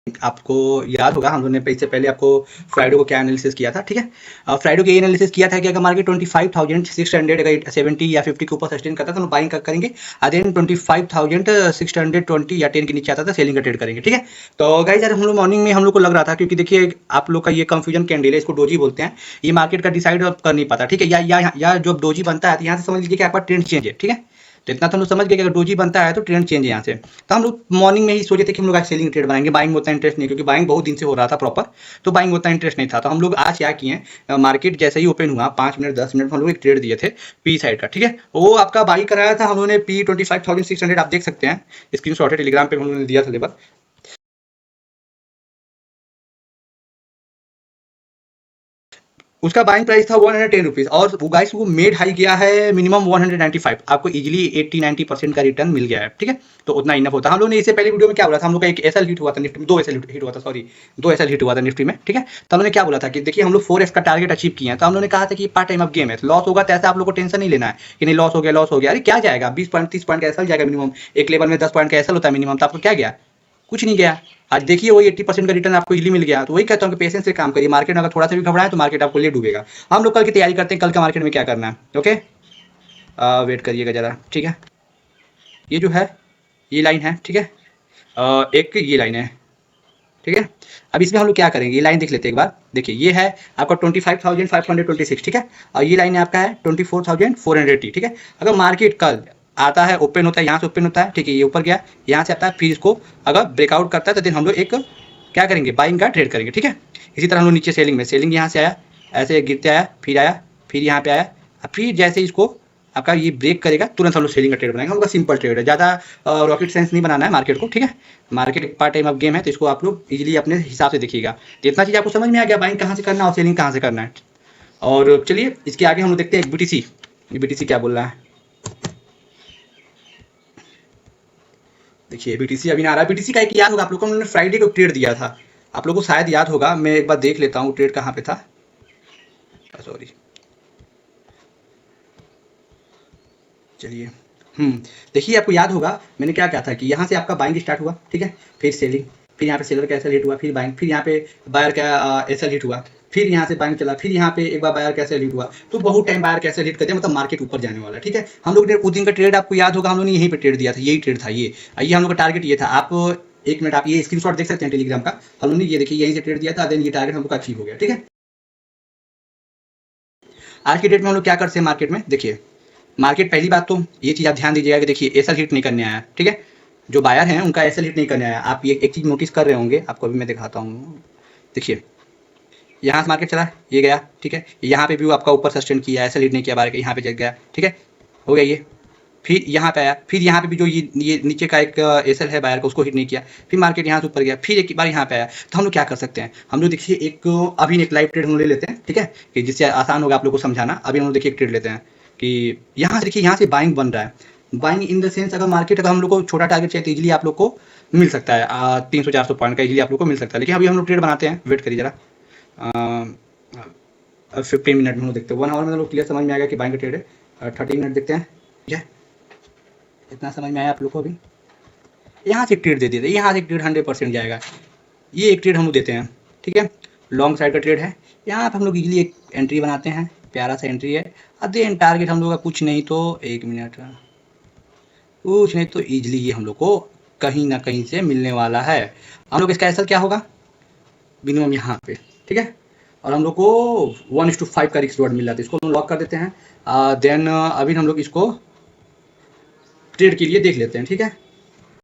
आपको याद होगा हम लोगों ने इससे पहले आपको फ्राइडे को क्या एनालिसिस किया था, ठीक है। फ्राइडे को ये एनालिसिस किया था कि अगर मार्केट 25,600 अगर 70 या 50 के ऊपर सस्टेन करता था तो बाइंग करेंगे, देन 25,620 या 10 के नीचे आता था सेलिंग का ट्रेड करेंगे, ठीक है। तो गाइस यार हम लोग मॉर्निंग में हम लोग को लग रहा था, क्योंकि देखिए आप लोग का ये कंफ्यूजन कैंडल है, इसको डोजी बोलते हैं, ये मार्केट का डिसाइड कर नहीं पाता, ठीक है। या जो डोजी बनता है तो यहाँ से समझ लीजिए कि आपका ट्रेंड चेंज है, ठीक है। तो इतना तो हम लोग समझ गए कि अगर डोजी बनता है तो ट्रेंड चेंज है यहाँ से। तो हम लोग मॉर्निंग में ही सोचे थे कि हम लोग आज सेलिंग ट्रेड बनाएंगे, बाइंग में उतना इंटरेस्ट नहीं, क्योंकि बाइंग बहुत दिन से हो रहा था प्रॉपर, तो बाइंग में उतना इंटरेस्ट नहीं था। तो हम लोग आज क्या किए, मार्केट जैसे ही ओपन हुआ 5 मिनट 10 मिनट हम लोग एक ट्रेड दिए थे पी साइड का, ठीक है। वो आपका बाई कराया था हम लोगों ने पी 25,600, आप देख सकते हैं स्क्रीन शॉट है, टेलीग्राम पे हम लोगों ने दिया था लेबर। उसका बाइंग प्राइस था 110 रुपीज़, और वो गाइस वो मेड हाई गया है मिनिमम 195, आपको इजीली 80-90% का रिटर्न मिल गया है, ठीक है। तो उतना इनफ होता है। हम लोग ने इससे पहले वीडियो में क्या बोला था, हम लोग का एक एसएल हिट हुआ था निफ्टी में, 2 एसएल हिट हुआ था, सॉरी 2 एसएल हिट हुआ था निफ्टी में, ठीक है। तो हमने क्या बोला था कि देखिए हम लोग 4x का टारगेट अचीव किए हैं, तो हम लोगों ने कहा था कि पार्ट टाइम अब गेम है, लॉस होगा तो ऐसा आप लोग को टेंशन नहीं लेना है कि नहीं लॉस हो गया, अरे क्या जाएगा, 20 पॉइंट 30 पॉइंट का एसएल जाएगा मिनिमम, एक लेवल में 10 पॉइंट का एसएल होता है मिनिमम, तो आपको क्या गया, कुछ नहीं गया। आज देखिए वही 80% का रिटर्न आपको इजीली मिल गया। तो वही कहता हूँ कि पेशेंस से काम करिए, मार्केट में अगर थोड़ा सा भी घबराए तो मार्केट आपको ले डूबेगा। हम लोग कल की तैयारी करते हैं, कल का मार्केट में क्या करना है, ओके। वेट करिएगा जरा, ठीक है। ये जो है ये लाइन है, ठीक है। एक ये लाइन है, ठीक है। अब इसमें हम लोग क्या करेंगे, ये लाइन देख लेते हैं एक बार। देखिए ये है आपका 25,526, ठीक है, और ये लाइन आपका है 24,480, ठीक है। अगर मार्केट कल आता है, ओपन होता है, यहाँ से ओपन होता है, ठीक है, ये ऊपर गया, यहाँ से आता है, फिर इसको अगर ब्रेकआउट करता है तो देन हम लोग एक क्या करेंगे, बाइंग का ट्रेड करेंगे, ठीक है। इसी तरह हम लोग नीचे सेलिंग यहाँ से आया, ऐसे गिरते आया, फिर यहाँ पे आया, फिर जैसे इसको आपका ये ब्रेक करेगा तुरंत हम लोग सेलिंग का ट्रेड बनाएंगे। हम लोग सिंपल ट्रेड है, ज़्यादा रॉकेट साइंस नहीं बनाना है मार्केट को, ठीक है। मार्केट एक पार्ट टाइम ऑफ गेम है, तो इसको आप लोग इजीली अपने हिसाब से देखिएगा। तो इतना चीज़ आपको समझ में आ गया, बाइंग कहाँ से करना है और सेलिंग कहाँ से करना है। और चलिए इसके आगे हम लोग देखते हैं बीटीसी, बीटीसी क्या बोल रहा है। देखिए बीटीसी अभी ना आ रहा है। बीटीसी का एक याद होगा आप लोगों को, हमने फ्राइडे को ट्रेड दिया था, आप लोगों को शायद याद होगा, मैं एक बार देख लेता हूँ ट्रेड कहाँ पे था, सॉरी। चलिए देखिए आपको याद होगा मैंने क्या कहा था कि यहाँ से आपका बाइंग स्टार्ट हुआ, ठीक है, फिर सेलिंग, फिर यहाँ पे सेलर का एसएल हिट हुआ, फिर बाइंग, फिर यहाँ पे बायर का एसएल हिट हुआ, फिर यहाँ से बाइंग चला, फिर यहाँ पे एक बार बायर का एसएल हिट हुआ। तो बहुत टाइम बायर का एसएल हिट करते हैं, मतलब मार्केट ऊपर जाने वाला, ठीक है। हम लोग ने उस दिन का ट्रेड आपको याद होगा, हम लोग ने यहीं पे ट्रेड दिया था, यही ट्रेड था ये। ये हम लोग का टारगेट ये था, आप एक मिनट आप ये स्क्रीनशॉट देख सकते हैं टेलीग्राम का, हम लोग ने ये देखिए यहीं से ट्रेड दिया था, देन ये टारगेट हम लोग का अचीव हो गया, ठीक है। आज की डेट में हम लोग क्या करते हैं मार्केट में, देखिए मार्केट पहली बात तो ये चीज़ आप ध्यान दीजिएगा कि देखिए एसएल हिट नहीं करने आया, ठीक है। जो बायर हैं उनका एसएल हिट नहीं करने आया। आप ये एक चीज़ नोटिस कर रहे होंगे, आपको अभी मैं दिखाता हूँ। देखिए यहाँ से मार्केट चला, ये गया, ठीक है, यहाँ पे भी वो आपका ऊपर सस्टेन किया, एसएल हिट नहीं किया बायर का, यहाँ पे जग गया, ठीक है, हो गया ये। फिर यहाँ पे आया, फिर यहाँ पे भी जो ये नीचे का एक एसएल है बायर का, उसको हिट नहीं किया, फिर मार्केट यहाँ से ऊपर गया, फिर एक बार यहाँ पे आया। तो हम लोग क्या कर सकते हैं, हम लोग देखिए एक अभी एक लाइव ट्रेड हम लोग ले लेते हैं, ठीक है, कि जिससे आसान होगा आप लोग को समझाना। अभी हम लोग देखिए एक ट्रेड लेते हैं कि यहाँ से देखिए यहाँ से बाइंग बन रहा है, बाइंग इन द सेंस अगर मार्केट अगर हम लोग को छोटा टारगेट चाहिए तो इजीली आप लोग को मिल सकता है, 300-400 पॉइंट का इजीली आप लोग को मिल सकता है। लेकिन अभी हम लोग ट्रेड बनाते हैं, वेट करिए जरा, 15 मिनट में हम लोग देखते हैं, 1 आवर में हम लोग क्लियर समझ में आएगा कि बाइंग का ट्रेड है। 30 मिनट देखते हैं, ठीक है, इतना समझ में आया आप लोग को। अभी यहाँ से एक ट्रेड दे देते हैं, यहाँ से एक ट्रेड 100% जाएगा, ये एक ट्रेड हम लोग देते हैं, ठीक है, लॉन्ग साइड का ट्रेड है। यहाँ पर हम लोग इजीली एक एंट्री बनाते हैं, प्यारा सा एंट्री है। अब देन टारगेट हम लोग का कुछ नहीं तो 1 मिनट, कुछ नहीं तो ईजिली ये हम लोग को कहीं ना कहीं से मिलने वाला है। हम लोग इसका एसएल क्या होगा मिनिमम यहाँ पे, ठीक है, और हम लोग को 1:5 का रिस्क रिवॉर्ड मिल जाता है, इसको हम लॉक कर देते हैं। देन अभी हम लोग इसको ट्रेड के लिए देख लेते हैं, ठीक है।